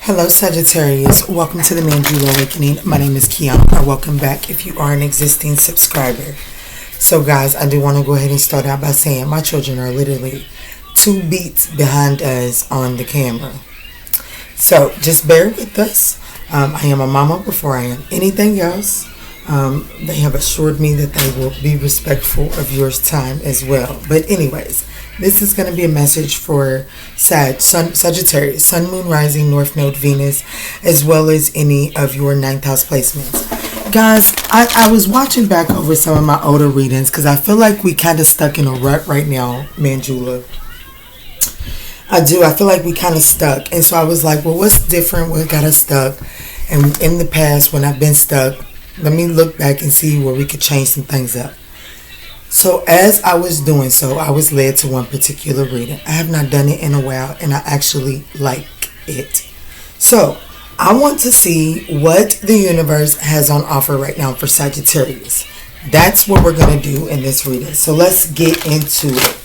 Hello Sagittarius, welcome to the ManjulaAwakening. My name is Kiana, or welcome back if you are an existing subscriber. So guys, I do want to go ahead and start out by saying my children are literally 2 beats behind us on the camera. So just bear with us. I am a mama before I am anything else. They have assured me that they will be respectful of your time as well. But anyways, this is going to be a message for Sagittarius, Sun, Moon, Rising, North Node, Venus, as well as any of your 9th house placements. Guys, I was watching back over some of my older readings because I feel like we kind of stuck in a rut right now, Manjula. I feel like we kind of stuck. And so I was like, well, what's different? What got us stuck? And in the past, when I've been stuck, let me look back and see where we could change some things up. So as I was doing so, I was led to one particular reading. I have not done it in a while, and I actually like it. So I want to see what the universe has on offer right now for Sagittarius. That's what we're going to do in this reading. So let's get into it.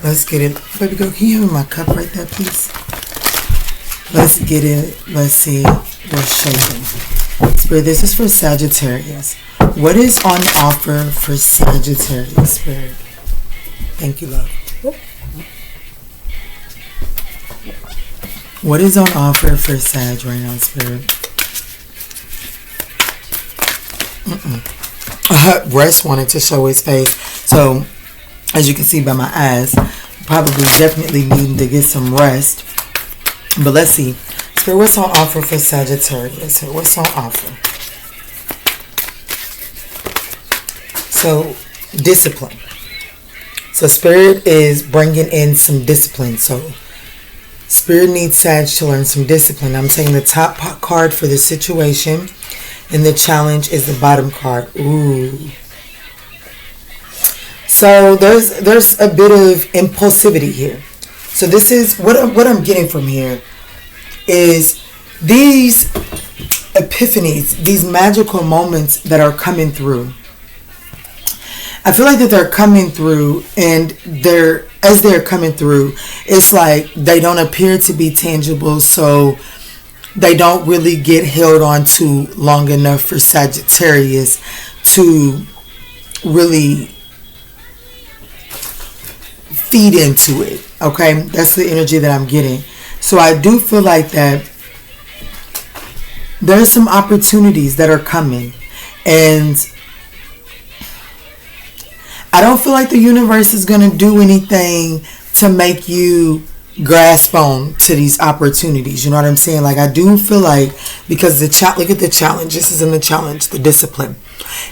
Let's get it. Baby girl, can you give me my cup right there, please? Let's get it. Let's see what's shaking. Spirit, this is for Sagittarius. What is on offer for Sagittarius, Spirit? Thank you, love. What is on offer for Sag right now, Spirit? Rest wanted to show his face. So, as you can see by my eyes, probably definitely needing to get some rest. But let's see. Spirit, what's on offer for Sagittarius? What's on offer? So, discipline. So, Spirit is bringing in some discipline. So, Spirit needs Sag to learn some discipline. I'm saying the top card for the situation and the challenge is the bottom card. Ooh. So, there's a bit of impulsivity here. So, this is what I'm getting from here is these epiphanies, these magical moments that are coming through. I feel like that they're coming through, and as they're coming through, it's like they don't appear to be tangible, so they don't really get held on to long enough for Sagittarius to really feed into it. Okay, that's the energy that I'm getting. So I do feel like that there's some opportunities that are coming, and I don't feel like the universe is going to do anything to make you grasp on to these opportunities. You know what I'm saying? Like, I do feel like, because look at the challenge. This is in the challenge, the discipline.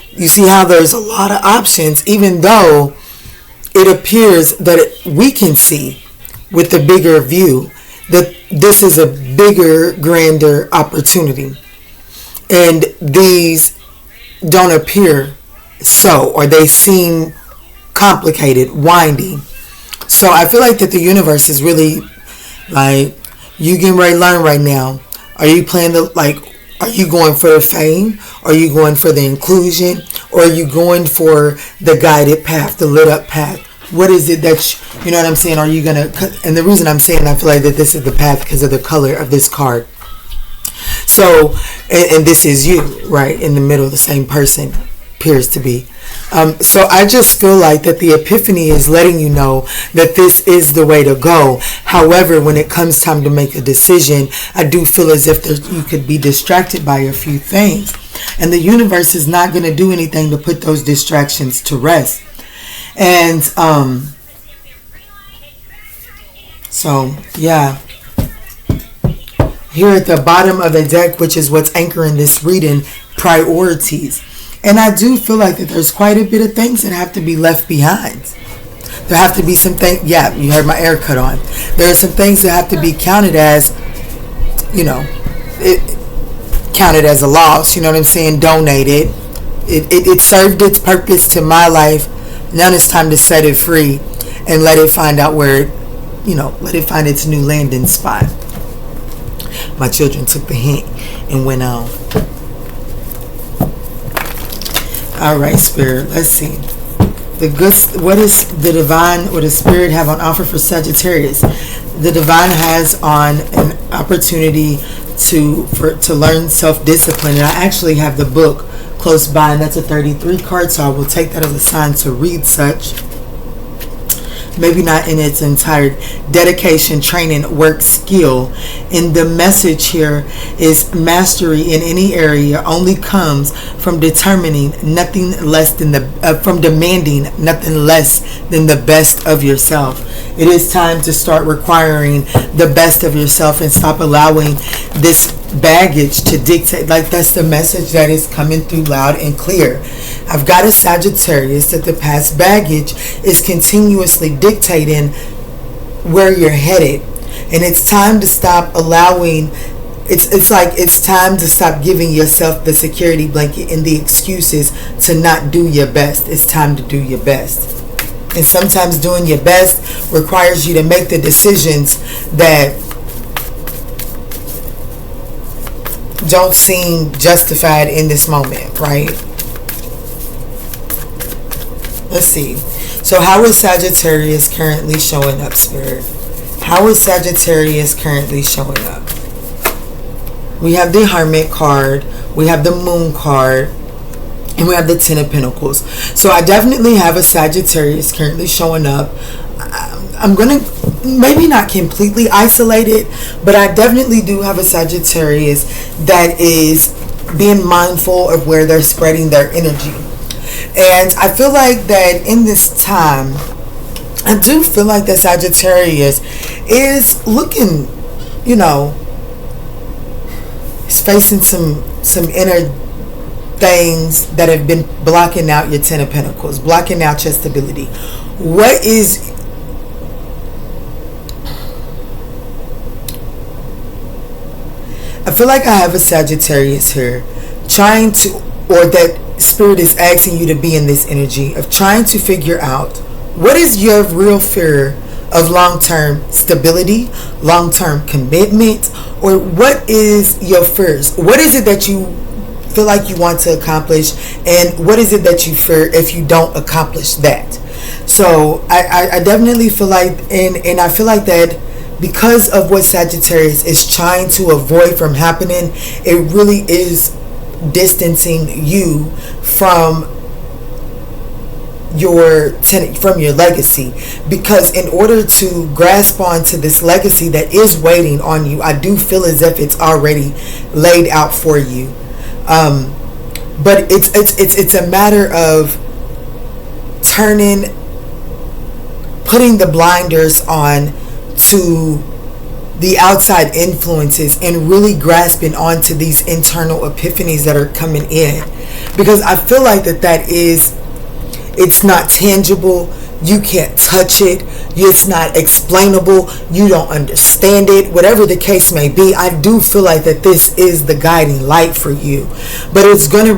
You see how there's a lot of options, even though it appears that we can see with the bigger view that this is a bigger, grander opportunity. And these don't appear so, or they seem complicated, winding. So I feel like that the universe is really like, you getting ready to learn right now. Are you playing are you going for the fame? Are you going for the inclusion? Or are you going for the guided path, the lit up path? What is it that, you know what I'm saying? Are you going to, and the reason I'm saying I feel like that this is the path because of the color of this card. So, and this is you, right? In the middle, the same person appears to be. So I just feel like that the epiphany is letting you know that this is the way to go. However, when it comes time to make a decision, I do feel as if you could be distracted by a few things. And the universe is not going to do anything to put those distractions to rest. And so, yeah. Here at the bottom of the deck, which is what's anchoring this reading, priorities. And I do feel like that there's quite a bit of things that have to be left behind. There have to be some things, yeah, you heard my air cut on. There are some things that have to be counted as, counted as a loss, you know what I'm saying, donated. It served its purpose to my life. Now it's time to set it free and let it find out where, let it find its new landing spot. My children took the hint and went on. All right, Spirit, let's see. What is the divine or the Spirit have on offer for Sagittarius? The divine has on an opportunity to learn self-discipline. And I actually have the book close by, and that's a 33 card, so I will take that as a sign to read such. Maybe not in its entirety. Dedication, training, work, skill. And the message here is mastery in any area only comes from determining nothing less than from demanding nothing less than the best of yourself. It is time to start requiring the best of yourself and stop allowing this baggage to dictate. Like, that's the message that is coming through loud and clear. I've got a Sagittarius that the past baggage is continuously dictating where you're headed, and it's time to stop allowing. It's time to stop giving yourself the security blanket and the excuses to not do your best. It's time to do your best. And sometimes doing your best requires you to make the decisions that don't seem justified in this moment, right? Let's see. So how is Sagittarius currently showing up, Spirit? How is Sagittarius currently showing up? We have the Hermit card, we have the Moon card, and we have the Ten of Pentacles. So I definitely have a Sagittarius currently showing up. I'm going to maybe not completely isolate it, but I definitely do have a Sagittarius that is being mindful of where they're spreading their energy. And I feel like that in this time, I do feel like the Sagittarius is looking, you know, is facing some inner things that have been blocking out your Ten of Pentacles, blocking out your stability. What is... I feel like I have a Sagittarius here trying to, or that Spirit is asking you to be in this energy of trying to figure out what is your real fear of long-term stability, long-term commitment, or what is your fears? What is it that you feel like you want to accomplish, and what is it that you fear if you don't accomplish that? So I definitely feel like, and I feel like that because of what Sagittarius is trying to avoid from happening, it really is distancing you from your legacy. Because in order to grasp onto this legacy that is waiting on you, I do feel as if it's already laid out for you. But it's a matter of putting the blinders on to the outside influences and really grasping onto these internal epiphanies that are coming in. Because I feel like it's not tangible. You can't touch it. It's not explainable. You don't understand it. Whatever the case may be, I do feel like that this is the guiding light for you. But it's going to,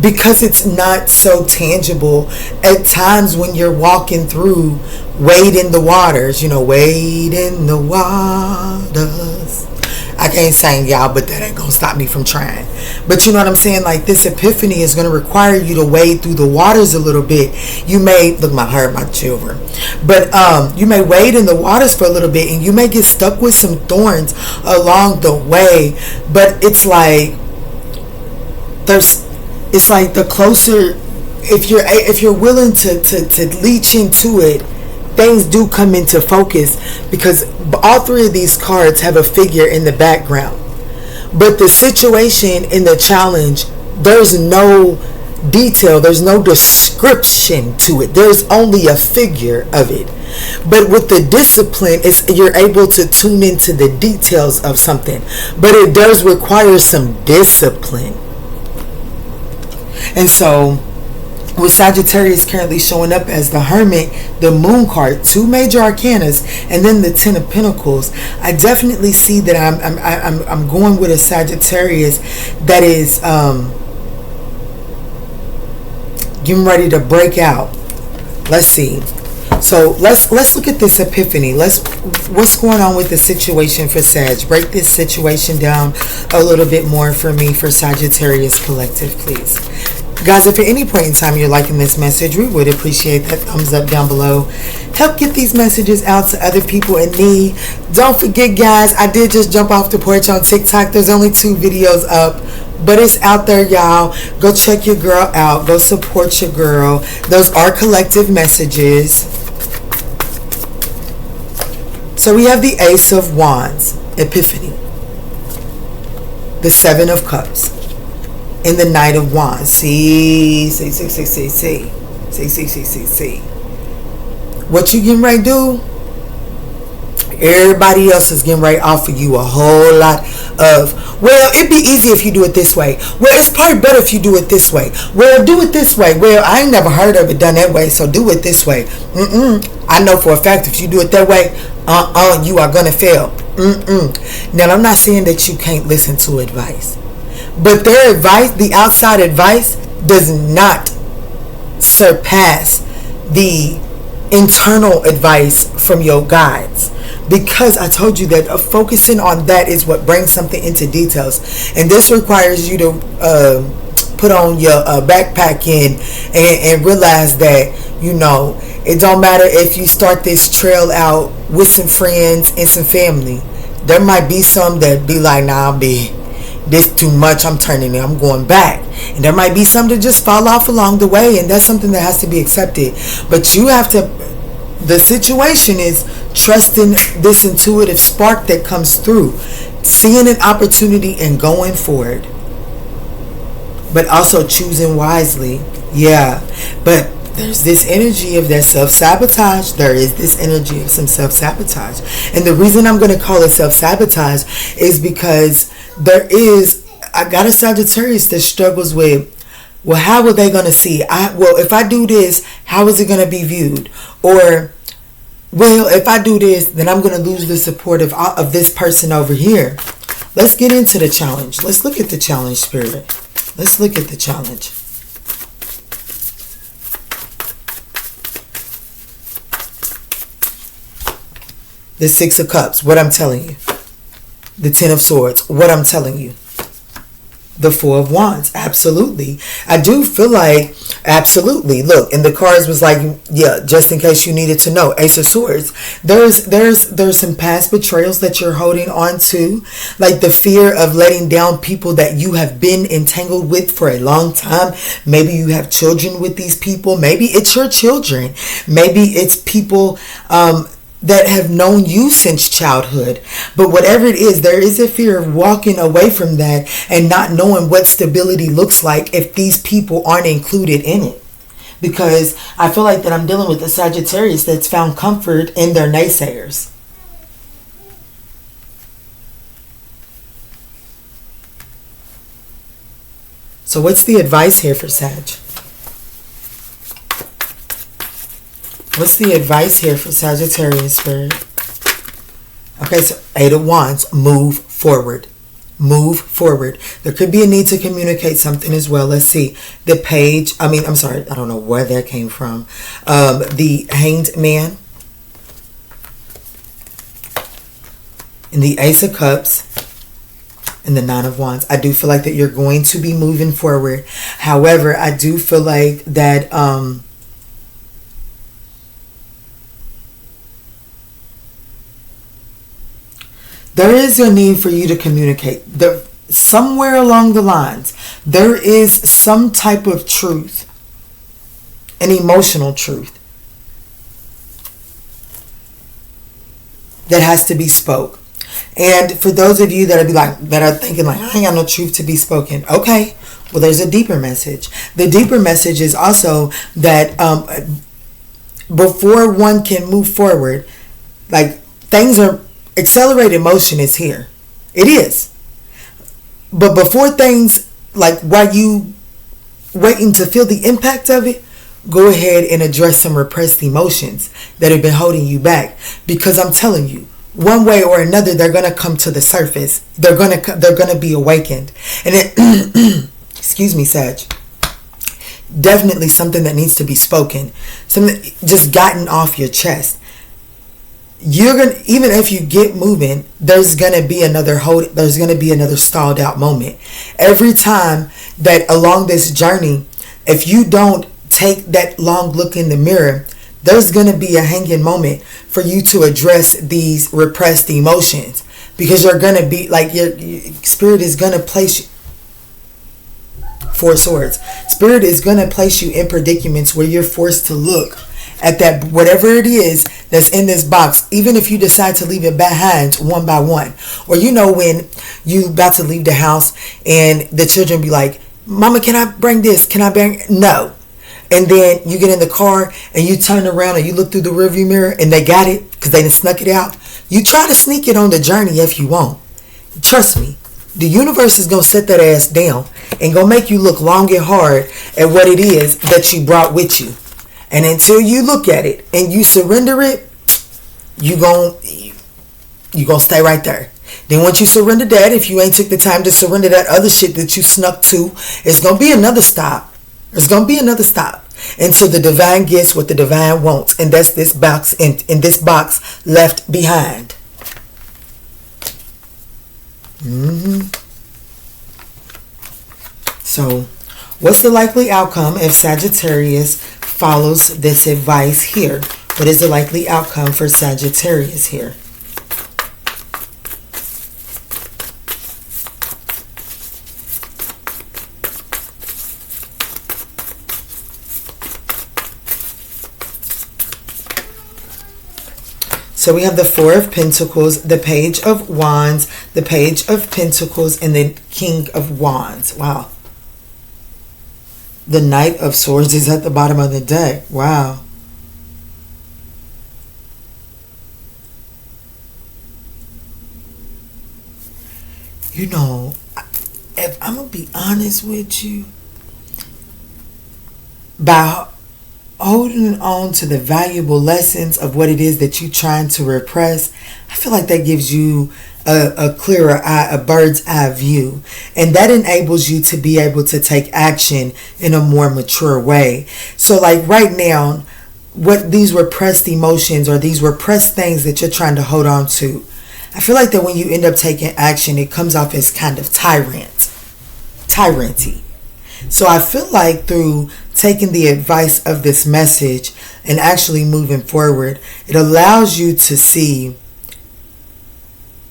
because it's not so tangible, at times when you're walking through, wade in the waters, wade in the waters. I can't sing, y'all, but that ain't gonna stop me from trying. But you know what I'm saying? Like, this epiphany is gonna require you to wade through the waters a little bit. You may, look, my children. But you may wade in the waters for a little bit, and you may get stuck with some thorns along the way. But it's like, it's like the closer, if you're willing to leech into it, things do come into focus, because all three of these cards have a figure in the background. But the situation in the challenge, there's no detail, there's no description to it. There's only a figure of it. But with the discipline, you're able to tune into the details of something. But it does require some discipline. And so, with Sagittarius currently showing up as the Hermit, the Moon card, two major arcanas, and then the Ten of Pentacles, I definitely see that I'm going with a Sagittarius that is getting ready to break out. Let's see. So let's look at this epiphany. What's going on with the situation for Sag? Break this situation down a little bit more for me, for Sagittarius Collective, please. Guys, if at any point in time you're liking this message, we would appreciate that thumbs up down below. Help get these messages out to other people in need. Don't forget, guys, I did just jump off the porch on TikTok. There's only 2 videos up, but it's out there, y'all. Go check your girl out. Go support your girl. Those are collective messages. So we have the Ace of Wands, Epiphany, the 7 of Cups, and the Knight of Wands. See. What you getting ready to do? Everybody else is getting ready to offer you a whole lot of, well, it'd be easy if you do it this way. Well, it's probably better if you do it this way. Well, do it this way. Well, I ain't never heard of it done that way, so do it this way. I know for a fact if you do it that way, you are going to fail. Now, I'm not saying that you can't listen to advice, but their advice, the outside advice, does not surpass the internal advice from your guides, because I told you that focusing on that is what brings something into details, and this requires you to put on your backpack and realize that, you know, it don't matter if you start this trail out with some friends and some family. There might be some that be like, nah, this too much, I'm turning it, I'm going back. And there might be some that just fall off along the way, and that's something that has to be accepted. But you have to, the situation is trusting this intuitive spark that comes through, seeing an opportunity and going for it, but also choosing wisely. Yeah, but there's this energy of that self-sabotage. There is this energy of some self-sabotage. And the reason I'm going to call it self-sabotage is because I got a Sagittarius that struggles with, well, how are they going to see? Well, if I do this, how is it going to be viewed? Or, well, if I do this, then I'm going to lose the support of this person over here. Let's get into the challenge. Let's look at the challenge, Spirit. Let's look at the challenge. The 6 of Cups, what I'm telling you. The 10 of Swords, what I'm telling you. The 4 of Wands, absolutely. I do feel like, absolutely. Look, and the cards was like, yeah, just in case you needed to know. Ace of Swords. There's some past betrayals that you're holding on to. Like the fear of letting down people that you have been entangled with for a long time. Maybe you have children with these people. Maybe it's your children. Maybe it's people that have known you since childhood. But whatever it is, there is a fear of walking away from that and not knowing what stability looks like if these people aren't included in it. Because I feel like that I'm dealing with a Sagittarius that's found comfort in their naysayers. So what's the advice here for Sag? What's the advice here for Sagittarius, Spirit? Okay, so 8 of Wands, move forward. Move forward. There could be a need to communicate something as well. Let's see. The Page, I don't know where that came from. The Hanged Man. And the Ace of Cups. And the 9 of Wands. I do feel like that you're going to be moving forward. However, I do feel like that there is a need for you to communicate. Somewhere along the lines, there is some type of truth, an emotional truth, that has to be spoke. And for those of you that are thinking like, I ain't got no truth to be spoken. Okay, well, there's a deeper message. The deeper message is also that before one can move forward, like accelerated motion is here. It is. But before things, like while you waiting to feel the impact of it, go ahead and address some repressed emotions that have been holding you back. Because I'm telling you, one way or another, they're going to come to the surface. They're going to be awakened. And it, excuse me, Sag. Definitely something that needs to be spoken. Something just gotten off your chest. You're gonna, even if you get moving, there's gonna be another stalled out moment. Every time that along this journey if you don't take that long look in the mirror, there's going to be a hanging moment for you to address these repressed emotions, because you're going to be like, your spirit is going to place you, Four Swords, spirit is going to place you in predicaments where you're forced to look at that, whatever it is that's in this box, even if you decide to leave it behind one by one. Or when you about to leave the house and the children be like, Mama, can I bring this? Can I bring? No. And then you get in the car and you turn around and you look through the rearview mirror and they got it because they done snuck it out. You try to sneak it on the journey if you want. Trust me, the universe is going to set that ass down and going to make you look long and hard at what it is that you brought with you. And until you look at it and you surrender it, you going to stay right there. Then once you surrender that, if you ain't took the time to surrender that other shit that you snuck to, it's going to be another stop. There's going to be another stop. And so the divine gets what the divine wants. And that's this box, in this box left behind. So what's the likely outcome if Sagittarius follows this advice here? What is the likely outcome for Sagittarius here? So we have the Four of Pentacles, the Page of Wands, the Page of Pentacles, and the King of Wands. Wow. The Knight of Swords is at the bottom of the deck. Wow. If I'm going to be honest with you, by holding on to the valuable lessons of what it is that you're trying to repress, I feel like that gives you a clearer eye, a bird's eye view. And that enables you to be able to take action in a more mature way. So like right now, what these repressed emotions or these repressed things that you're trying to hold on to, I feel like that when you end up taking action, it comes off as kind of tyranny. So I feel like through taking the advice of this message and actually moving forward, it allows you to see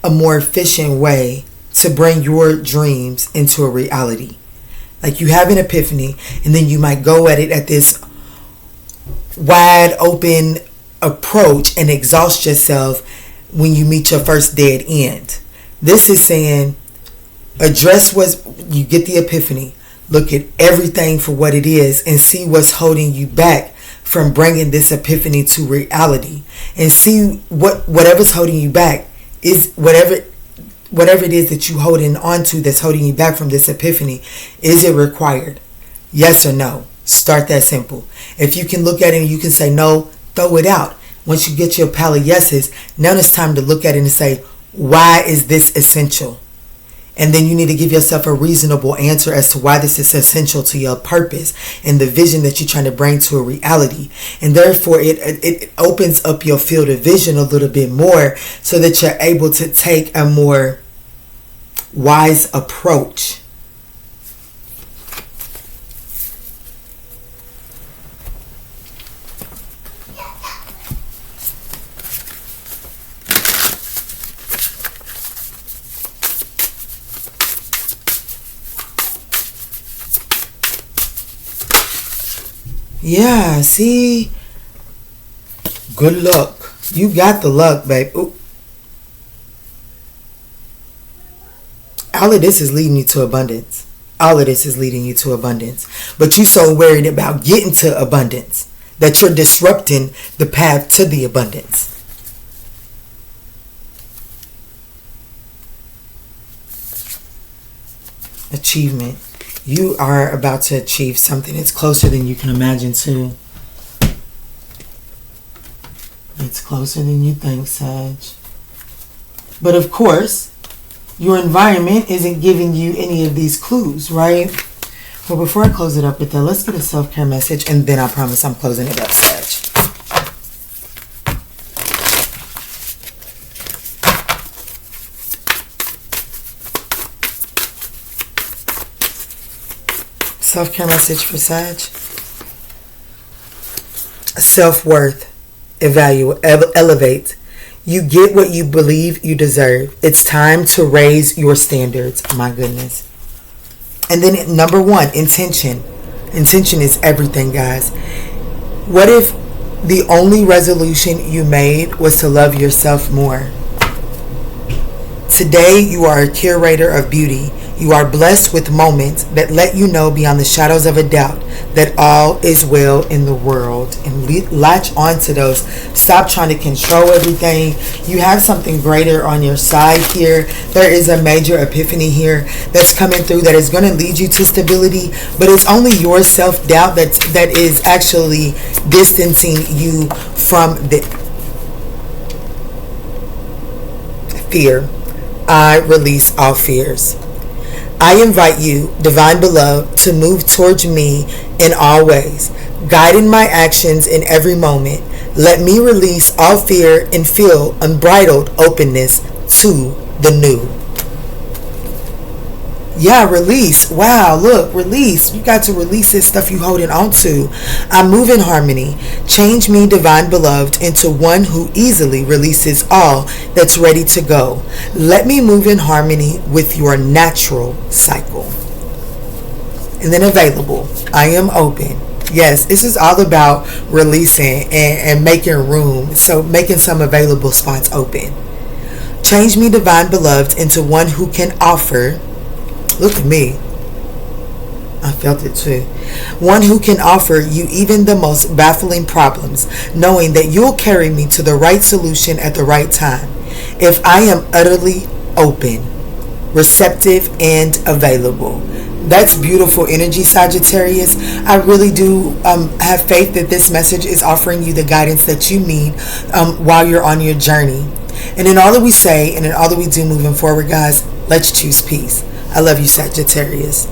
a more efficient way to bring your dreams into a reality. Like you have an epiphany and then you might go at it at this wide open approach and exhaust yourself when you meet your first dead end. This is saying address what you get, the epiphany. Look at everything for what it is and see what's holding you back from bringing this epiphany to reality. And see whatever's holding you back is whatever it is that you holding on to that's holding you back from this epiphany. Is it required? Yes or no? Start that simple. If you can look at it and you can say no, throw it out. Once you get your pile of yeses, now it's time to look at it and say, why is this essential? And then you need to give yourself a reasonable answer as to why this is essential to your purpose and the vision that you're trying to bring to a reality. And therefore, it opens up your field of vision a little bit more so that you're able to take a more wise approach. Yeah, see? Good luck. You got the luck, babe. Ooh. All of this is leading you to abundance. All of this is leading you to abundance. But you're so worried about getting to abundance that you're disrupting the path to the abundance. Achievement. You are about to achieve something that's closer than you can imagine too. It's closer than you think, Sag. But of course, your environment isn't giving you any of these clues, right? Well, before I close it up with that, let's get a self-care message and then I promise I'm closing it up, Sag. Self-care message for Sag. Self-worth. Elevate. You get what you believe you deserve. It's time to raise your standards. My goodness. And then number 1, intention. Intention is everything, guys. What if the only resolution you made was to love yourself more? Today, you are a curator of beauty. You are blessed with moments that let you know beyond the shadows of a doubt that all is well in the world. And latch onto those. Stop trying to control everything. You have something greater on your side here. There is a major epiphany here that's coming through that is going to lead you to stability. But it's only your self-doubt that is actually distancing you from the fear. I release all fears. I invite you, Divine Beloved, to move towards me in all ways, guiding my actions in every moment. Let me release all fear and feel unbridled openness to the new. Yeah, release. Wow, look, release. You got to release this stuff you holding on to. I move in harmony. Change me, Divine Beloved, into one who easily releases all that's ready to go. Let me move in harmony with your natural cycle. And then available. I am open. Yes, this is all about releasing and making room. So making some available spots open. Change me, Divine Beloved, into one who can offer. Look at me. I felt it too. One who can offer you even the most baffling problems, knowing that you'll carry me to the right solution at the right time. If I am utterly open, receptive, and available. That's beautiful energy, Sagittarius. I really do have faith that this message is offering you the guidance that you need while you're on your journey. And in all that we say and in all that we do moving forward, guys, let's choose peace. I love you, Sagittarius.